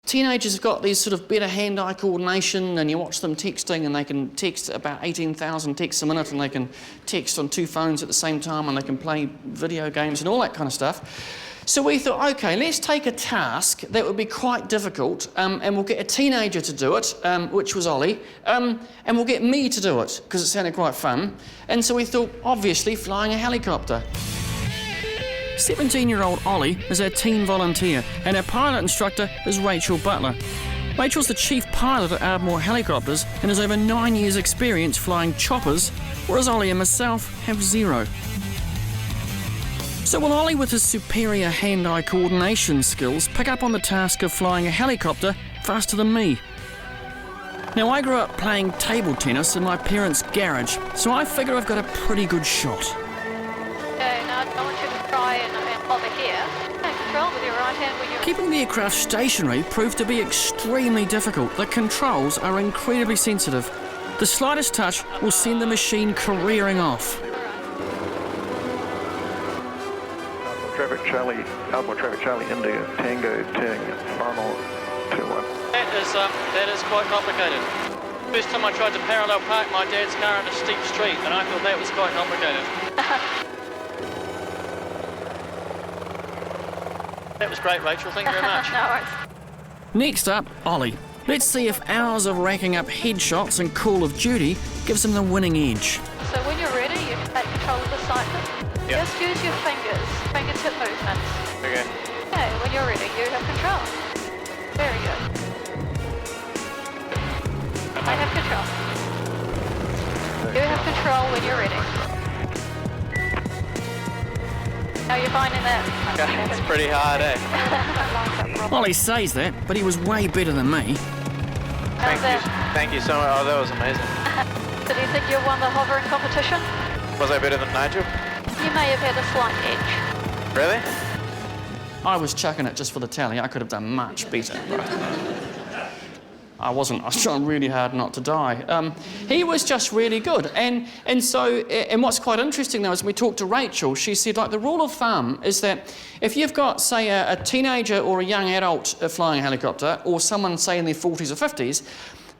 teenagers have got these sort of better hand-eye coordination, and you watch them texting and they can text about 18,000 texts a minute, and they can text on 2 phones at the same time, and they can play video games and all that kind of stuff. So we thought, OK, let's take a task that would be quite difficult, and we'll get a teenager to do it, which was Ollie, and we'll get me to do it, because it sounded quite fun. And so we thought, obviously, flying a helicopter. 17-year-old Ollie is our teen volunteer, and our pilot instructor is Rachel Butler. Rachel's the chief pilot at Ardmore Helicopters and has over 9 years' experience flying choppers, whereas Ollie and myself have 0. So will Ollie, with his superior hand-eye coordination skills, pick up on the task of flying a helicopter faster than me? Now, I grew up playing table tennis in my parents' garage, so I figure I've got a pretty good shot. Okay, now I want you to try and hover here. And control with your right hand when you're... Keeping the aircraft stationary proved to be extremely difficult. The controls are incredibly sensitive. The slightest touch will send the machine careering off. Ardmore Traffic Charlie, India, Tango, turning final 21. That is quite complicated. First time I tried to parallel park my dad's car on a steep street, and I thought that was quite complicated. That was great, Rachel. Thank you very much. No worries. Next up, Ollie. Let's see if hours of racking up headshots and Call of Duty gives him the winning edge. So when you're ready, you can take control of the sightless. Yep. Just use your fingertip movements. Okay. Okay, when you're ready, you have control. Very good. I have control. You have control when you're ready. How are you finding that? Okay, it's pretty hard, eh? Ollie says that, but he was way better than me. How's that? Thank you so much. Oh, that was amazing. So do you think you won the hovering competition? Was I better than Nigel? You may have had a slight edge. Really? I was chucking it just for the tally. I could have done much better. I wasn't. I was trying really hard not to die. He was just really good. And what's quite interesting, though, is when we talked to Rachel, she said, like, the rule of thumb is that if you've got, say, a teenager or a young adult flying a helicopter, or someone, say, in their 40s or 50s,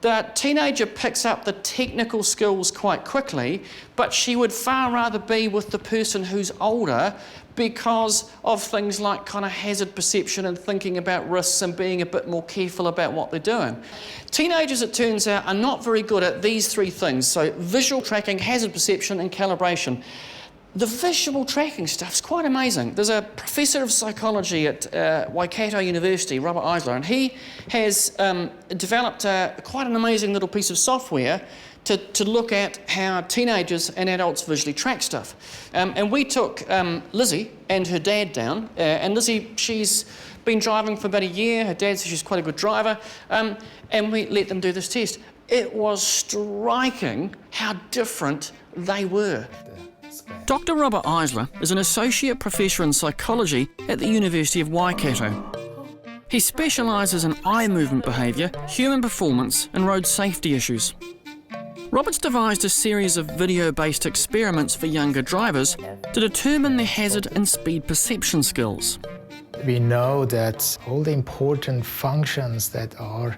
the teenager picks up the technical skills quite quickly, but she would far rather be with the person who's older because of things like kind of hazard perception and thinking about risks and being a bit more careful about what they're doing. Teenagers, it turns out, are not very good at these 3 things, so visual tracking, hazard perception and calibration. The visual tracking stuff's quite amazing. There's a professor of psychology at Waikato University, Robert Eisler, and he has developed quite an amazing little piece of software to look at how teenagers and adults visually track stuff. And we took Lizzie and her dad down, and Lizzie, she's been driving for about a year. Her dad says she's quite a good driver, and we let them do this test. It was striking how different they were. Dr. Robert Eisler is an associate professor in psychology at the University of Waikato. He specialises in eye movement behaviour, human performance and road safety issues. Robert's devised a series of video-based experiments for younger drivers to determine their hazard and speed perception skills. We know that all the important functions that are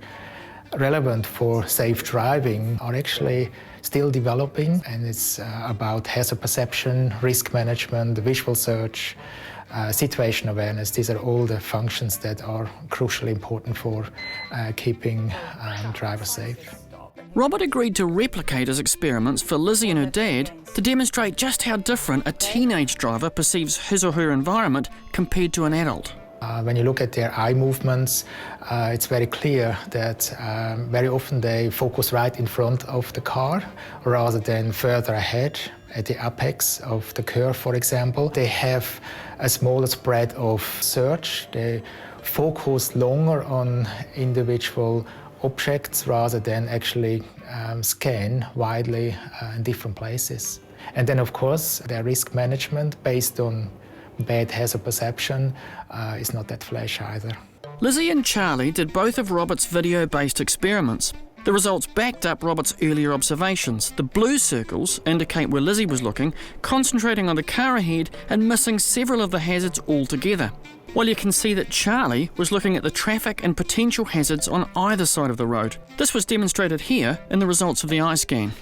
relevant for safe driving are actually still developing, and it's about hazard perception, risk management, visual search, situation awareness. These are all the functions that are crucially important for keeping drivers safe. Robert agreed to replicate his experiments for Lizzie and her dad to demonstrate just how different a teenage driver perceives his or her environment compared to an adult. When you look at their eye movements, it's very clear that very often they focus right in front of the car rather than further ahead at the apex of the curve, for example. They have a smaller spread of search. They focus longer on individual objects rather than actually scan widely in different places. And then, of course, their risk management based on bad hazard perception is not that flash either. Lizzie and Charlie did both of Robert's video-based experiments. The results backed up Robert's earlier observations. The blue circles indicate where Lizzie was looking, concentrating on the car ahead and missing several of the hazards altogether. Well, you can see that Charlie was looking at the traffic and potential hazards on either side of the road. This was demonstrated here in the results of the eye scan.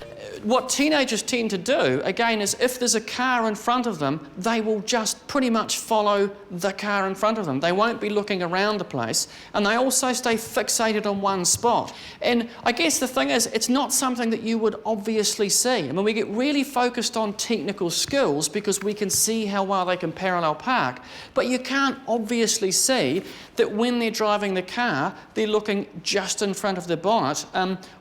What teenagers tend to do, again, is if there's a car in front of them, they will just pretty much follow the car in front of them. They won't be looking around the place, and they also stay fixated on one spot. And I guess the thing is, it's not something that you would obviously see. I mean, we get really focused on technical skills because we can see how well they can parallel park, but you can't obviously see that when they're driving the car, they're looking just in front of the bonnet,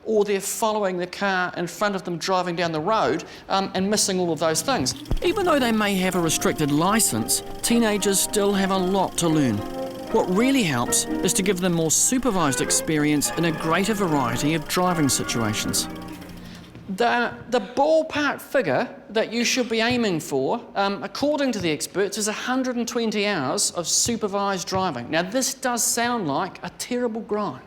or they're following the car in front of them driving down the road, and missing all of those things. Even though they may have a restricted licence, teenagers still have a lot to learn. What really helps is to give them more supervised experience in a greater variety of driving situations. The ballpark figure that you should be aiming for, according to the experts, is 120 hours of supervised driving. Now, this does sound like a terrible grind,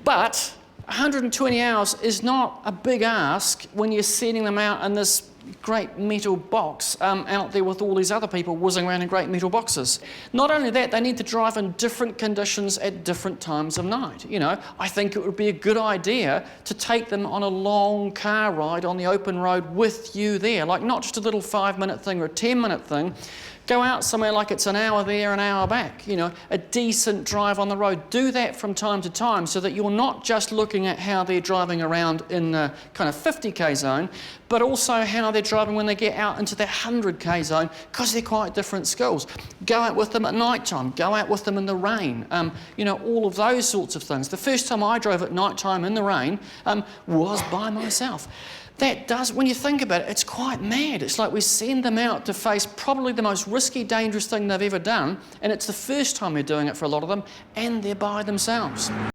but 120 hours is not a big ask when you're sending them out in this great metal box out there with all these other people whizzing around in great metal boxes. Not only that, they need to drive in different conditions at different times of night. You know, I think it would be a good idea to take them on a long car ride on the open road with you there, like not just a little 5-minute thing or a 10-minute thing. Go out somewhere like it's an hour there, an hour back, you know, a decent drive on the road. Do that from time to time so that you're not just looking at how they're driving around in the kind of 50k zone, but also how they're driving when they get out into the 100k zone, because they're quite different skills. Go out with them at night time, go out with them in the rain, you know, all of those sorts of things. The first time I drove at night time in the rain was by myself. That does, when you think about it, it's quite mad. It's like we send them out to face probably the most risky, dangerous thing they've ever done, and it's the first time they're doing it for a lot of them, and they're by themselves.